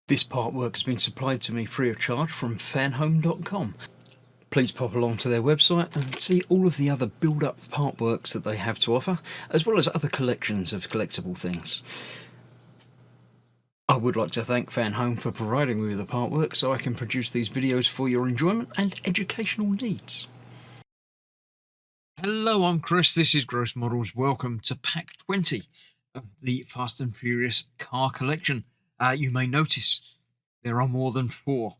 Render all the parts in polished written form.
This partwork has been supplied to me free of charge from Fanhome.com. Please pop along to their website and see all of the other build-up partworks that they have to offer, as well as other collections of collectible things. I would like to thank Fanhome for providing me with the partwork so I can produce these videos for your enjoyment and educational needs. Hello, I'm Chris, this is Gross Models. Welcome to Pack 20 of the Fast and Furious car collection. You may notice there are more than 4.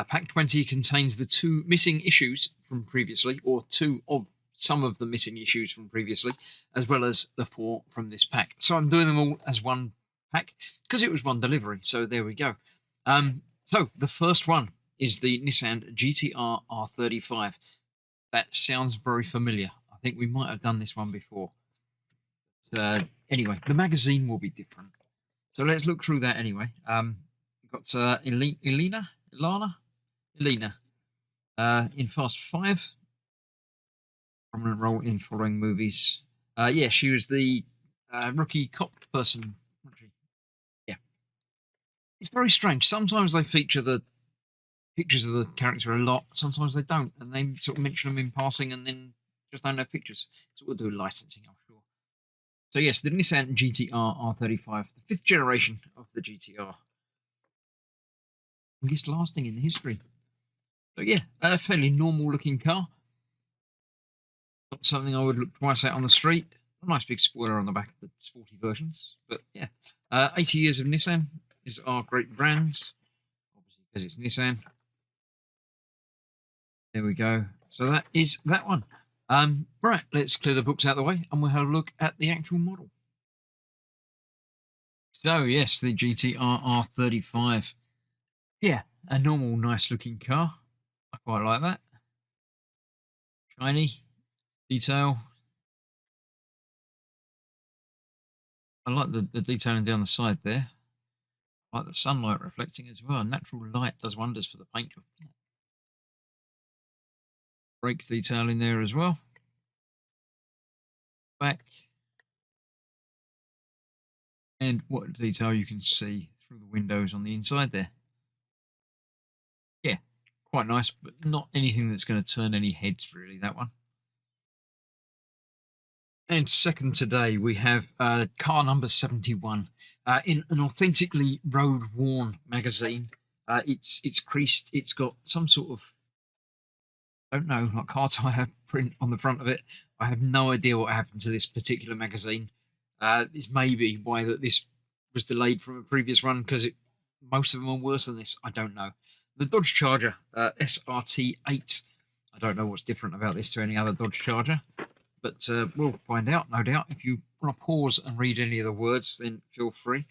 Pack 20 contains the 2 missing issues from previously, or 2 of some of the missing issues from previously, as well as the 4 from this pack. So I'm doing them all as one pack because it was one delivery. So there we go. So the first one is the Nissan GT-R R35. That sounds very familiar. I think we might have done this one before. Anyway, the magazine will be different. So let's look through that anyway. We've got Elena in Fast 5. Prominent role in following movies. Yeah, she was the rookie cop person. Yeah. It's very strange. Sometimes they feature the pictures of the character a lot. Sometimes they don't. And they sort of mention them in passing and then just don't have pictures. So we'll do licensing, I'm sure. So yes, the Nissan GT-R R35, the 5th generation of the GT-R. Longest lasting in history. So yeah, a fairly normal looking car. Not something I would look twice at on the street. A nice big spoiler on the back of the sporty versions. But yeah, 80 years of Nissan is our great brands. Obviously because it's Nissan. There we go. So that is that one. Right, let's clear the books out of the way and we'll have a look at the actual model. So yes, the GT-R R35. Yeah, a normal, nice looking car. I quite like that. Shiny, detail. I like the detailing down the side there. I like the sunlight reflecting as well. Natural light does wonders for the paint job. Brake detail in there as well. Back. And what detail you can see through the windows on the inside there. Yeah, quite nice, but not anything that's going to turn any heads really, that one. And second today, we have car number 71 in an authentically road-worn magazine. It's creased. It's got some sort of, I don't know, like car tyre print on the front of it. I have no idea what happened to this particular magazine. This may be why that this was delayed from a previous run, because most of them are worse than this. I don't know. The Dodge Charger SRT8. I don't know what's different about this to any other Dodge Charger. But we'll find out, no doubt. If you want to pause and read any of the words, then feel free.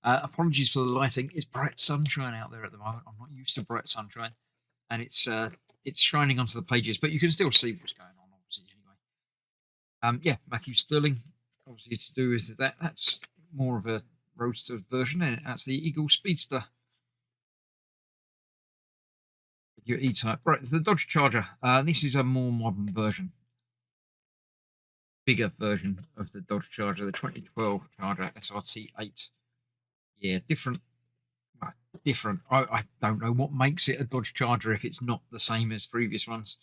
Apologies for the lighting. It's bright sunshine out there at the moment. I'm not used to bright sunshine. And it's shining onto the pages, but you can still see what's going on, obviously, anyway. Yeah, Matthew Sterling, obviously to do with that. That's more of a roadster version, and that's the Eagle Speedster. Your E-Type. Right, it's the Dodge Charger. This is a more modern version. Bigger version of the Dodge Charger, the 2012 Charger SRT8. Yeah, different. Different. I don't know what makes it a Dodge Charger if it's not the same as previous ones.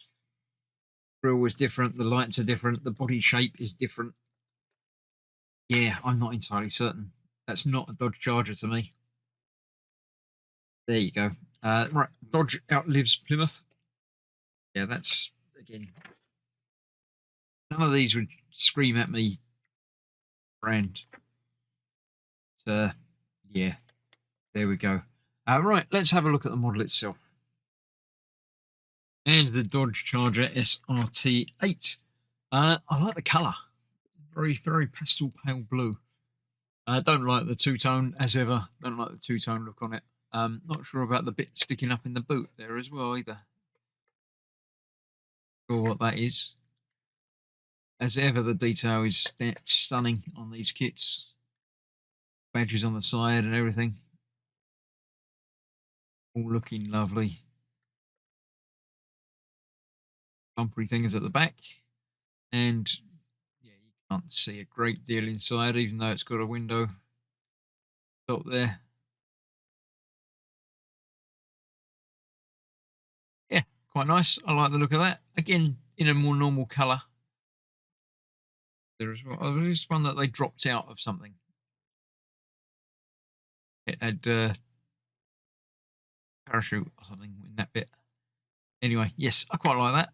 Grille is different, the lights are different, the body shape is different. Yeah, I'm not entirely certain. That's not a Dodge Charger to me. There you go. Right, Dodge outlives Plymouth. Yeah, that's, again, none of these would scream at me brand. So, yeah, there we go. Right, let's have a look at the model itself. And the Dodge Charger SRT8. I like the colour. Very, very pastel pale blue. I don't like the two-tone, as ever. Don't like the two-tone look on it. Not sure about the bit sticking up in the boot there as well, either. Sure what that is. As ever, the detail is stunning on these kits. Badges on the side and everything. All looking lovely. Bumpery things at the back. And yeah, you can't see a great deal inside, even though it's got a window top there. quite nice. I like the look of that. Again, in a more normal colour. There as well. Oh, there is one that they dropped out of something. It had parachute or something in that bit. Anyway, yes, I quite like that.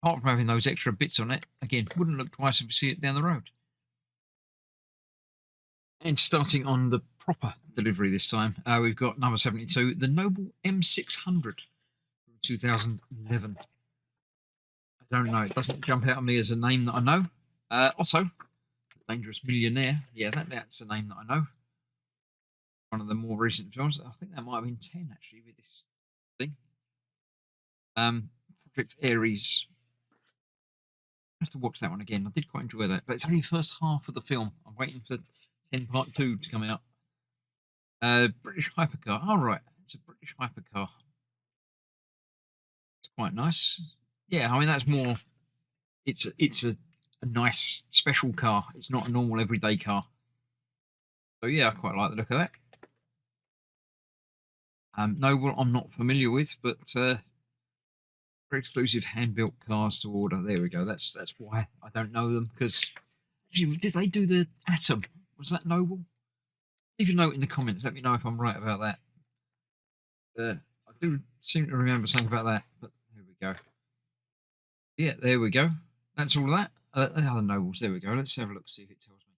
Apart from having those extra bits on it, again, wouldn't look twice if you see it down the road. And starting on the proper delivery this time, we've got number 72, the Noble M600 from 2011. I don't know, it doesn't jump out at me as a name that I know. Otto, Dangerous Millionaire, yeah, that's a name that I know. One of the more recent films. I think that might have been 10 actually with this thing. Project Ares. I have to watch that one again. I did quite enjoy that, but it's only the first half of the film. I'm waiting for 10 Part 2 to come out. British hypercar. All right, it's a British hypercar. It's quite nice. Yeah, I mean that's more. It's a nice special car. It's not a normal everyday car. So yeah, I quite like the look of that. Noble, I'm not familiar with, but very exclusive hand-built cars to order. There we go. That's why I don't know them, because did they do the Atom? Was that Noble? Leave a note in the comments. Let me know if I'm right about that. I do seem to remember something about that, but there we go. Yeah, there we go. That's all of that. The other Nobles. There we go. Let's have a look, see if it tells me.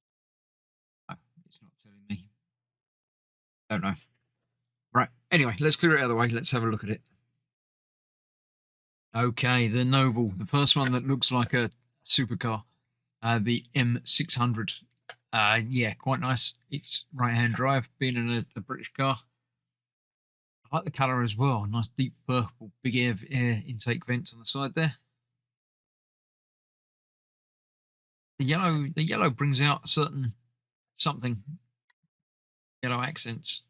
No, it's not telling me. Don't know. Right. Anyway, let's clear it out of the way. Let's have a look at it. Okay, the Noble, the first one that looks like a supercar, the M600. Yeah, quite nice. It's right-hand drive, being in a British car. I like the colour as well. Nice deep purple, big air intake vents on the side there. The yellow brings out a certain something. Yellow accents.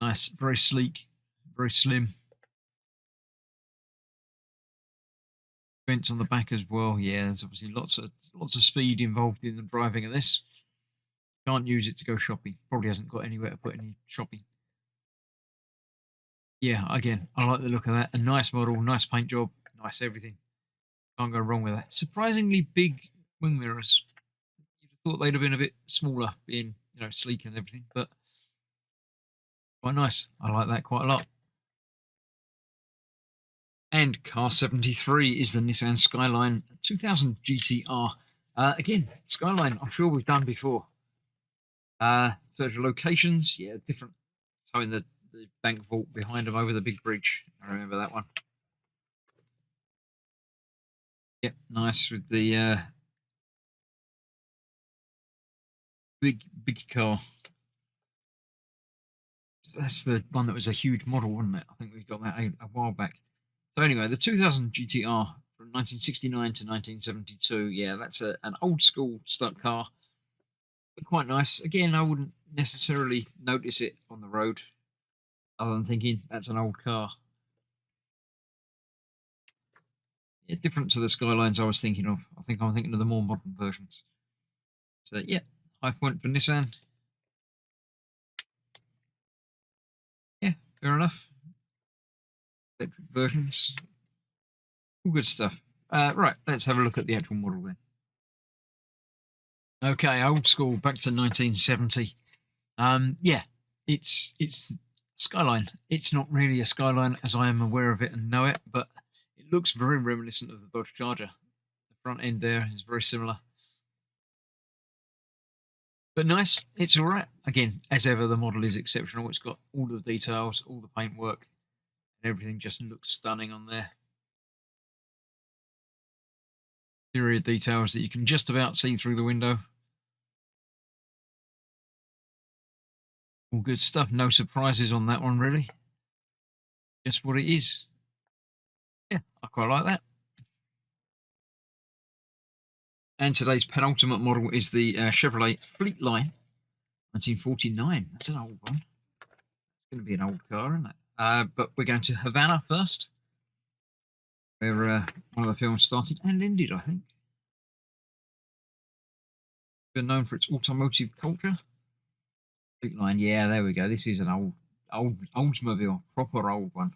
Nice, very sleek, very slim. Vents on the back as well. Yeah, there's obviously lots of speed involved in the driving of this. Can't use it to go shopping. Probably hasn't got anywhere to put any shopping. Yeah, again, I like the look of that. A nice model, nice paint job, nice everything. Can't go wrong with that. Surprisingly big wing mirrors. You'd have thought they'd have been a bit smaller, being sleek and everything, but quite nice. I like that quite a lot. And car 73 is the Nissan Skyline 2000 GTR. Again, Skyline, I'm sure we've done before. Search of locations, yeah, different. Showing the bank vault behind them over the big bridge. I remember that one. Yep, nice with the big car. That's the one that was a huge model, wasn't it? I think we got that a while back. So anyway, the 2000 GTR from 1969 to 1972. Yeah, that's an old school stock car. But quite nice. Again, I wouldn't necessarily notice it on the road, other than thinking that's an old car. Yeah, different to the Skylines I was thinking of. I think I'm thinking of the more modern versions. So yeah, high point for Nissan. Yeah, fair enough. Electric versions. All good stuff. Right, let's have a look at the actual model then. Okay, old school, back to 1970. Yeah, it's Skyline. It's not really a Skyline as I am aware of it and know it, but it looks very reminiscent of the Dodge Charger. The front end there is very similar. But nice, it's all right. Again, as ever, the model is exceptional. It's got all the details, all the paintwork, and everything just looks stunning on there. Interior details that you can just about see through the window. All good stuff. No surprises on that one, really. Just what it is. Yeah, I quite like that. And today's penultimate model is the Chevrolet Fleetline 1949. That's an old one. It's going to be an old car, isn't it? But we're going to Havana first, where one of the films started and ended, I think. Been known for its automotive culture. Fleetline, yeah, there we go. This is an old Oldsmobile, proper old one.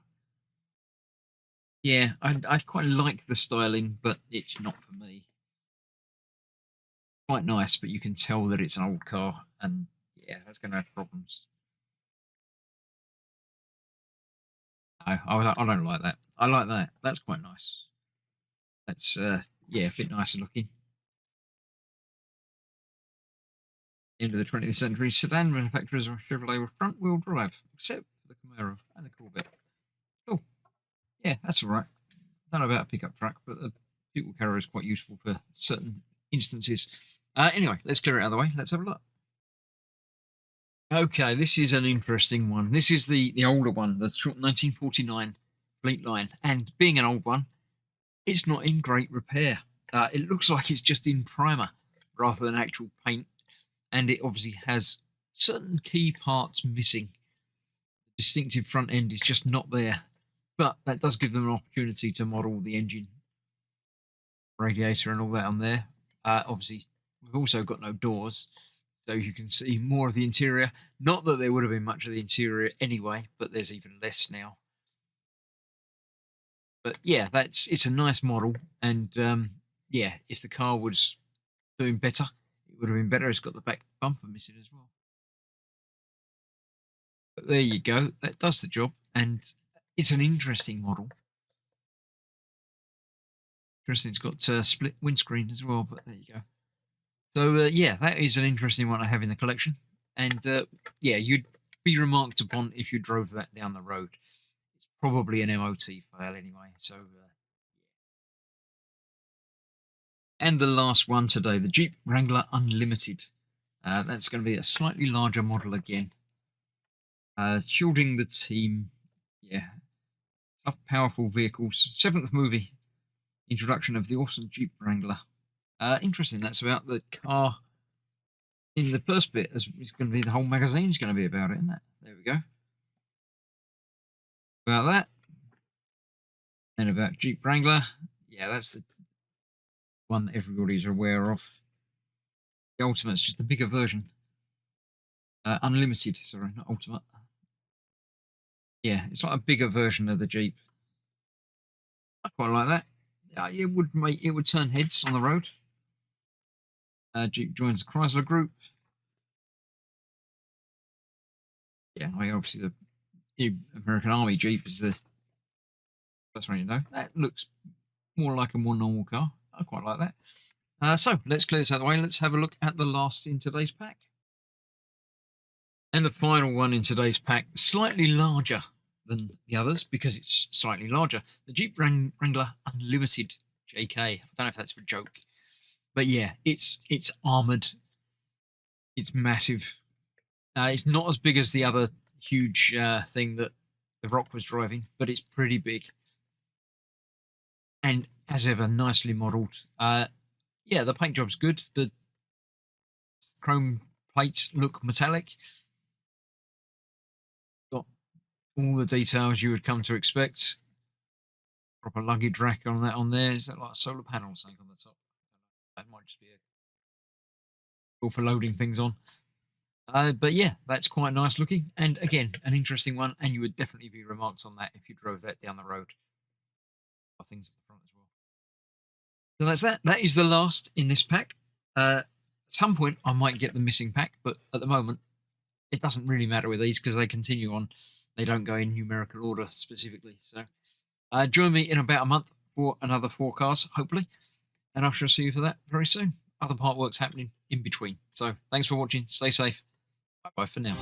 Yeah, I quite like the styling, but it's not for me. Quite nice, but you can tell that it's an old car, and yeah, that's going to have problems. I don't like that. I like that. That's quite nice. That's yeah, a bit nicer looking. End of the 20th century, sedan manufacturers were Chevrolet with front-wheel drive, except for the Camaro and the Corvette. Oh, yeah, that's all right. Don't know about a pickup truck, but a people carrier is quite useful for certain instances. Anyway, let's clear it out of the way. Let's have a look. Okay, this is an interesting one. This is the older one, the 1949 Fleet Line, and being an old one, it's not in great repair. It looks like it's just in primer rather than actual paint, and it obviously has certain key parts missing. The distinctive front end is just not there, but that does give them an opportunity to model the engine, radiator, and all that on there. Obviously, we've also got no doors, so you can see more of the interior. Not that there would have been much of the interior anyway, but there's even less now. But yeah, it's a nice model, and yeah, if the car was doing better, it would have been better. It's got the back bumper missing as well. But there you go. That does the job, and it's an interesting model. Interesting. It's got split windscreen as well. But there you go. So yeah, that is an interesting one I have in the collection, and yeah, you'd be remarked upon if you drove that down the road. It's probably an MOT fail anyway. So, and the last one today, the Jeep Wrangler Unlimited. That's going to be a slightly larger model again. Shielding the team, yeah, tough, powerful vehicles. Seventh movie, introduction of the awesome Jeep Wrangler. Interesting. That's about the car in the first bit. As it's going to be the whole magazine's going to be about it, isn't it? There we go. About that, and about Jeep Wrangler. Yeah, that's the one that everybody's aware of. The Ultimate's just a bigger version. Unlimited, sorry, not Ultimate. Yeah, it's like a bigger version of the Jeep. I quite like that. It would turn heads on the road. Jeep joins the Chrysler Group. Yeah, I mean, obviously the new American Army Jeep is the first one you know. That looks more like a more normal car. I quite like that. So let's clear this out of the way. Let's have a look at the last in today's pack. And the final one in today's pack, slightly larger than the others because it's slightly larger. The Jeep Wrangler Unlimited JK. I don't know if that's for a joke, but yeah, it's armored. It's massive. It's not as big as the other huge thing that The Rock was driving, but it's pretty big. And as ever, nicely modelled. Yeah, the paint job's good. The chrome plates look metallic. Got all the details you would come to expect. Proper luggage rack on that on there. Is that like a solar panel or something on the top? That might just be a tool for loading things on. But yeah, that's quite nice looking. And again, an interesting one. And you would definitely be remarked on that if you drove that down the road. Things at the front as well. So that's that. That is the last in this pack. At some point, I might get the missing pack, but at the moment, it doesn't really matter with these because they continue on. They don't go in numerical order specifically. So join me in about a month for another 4 cars, hopefully. And I shall see you for that very soon. Other part work's happening in between. So thanks for watching. Stay safe. Bye-bye for now.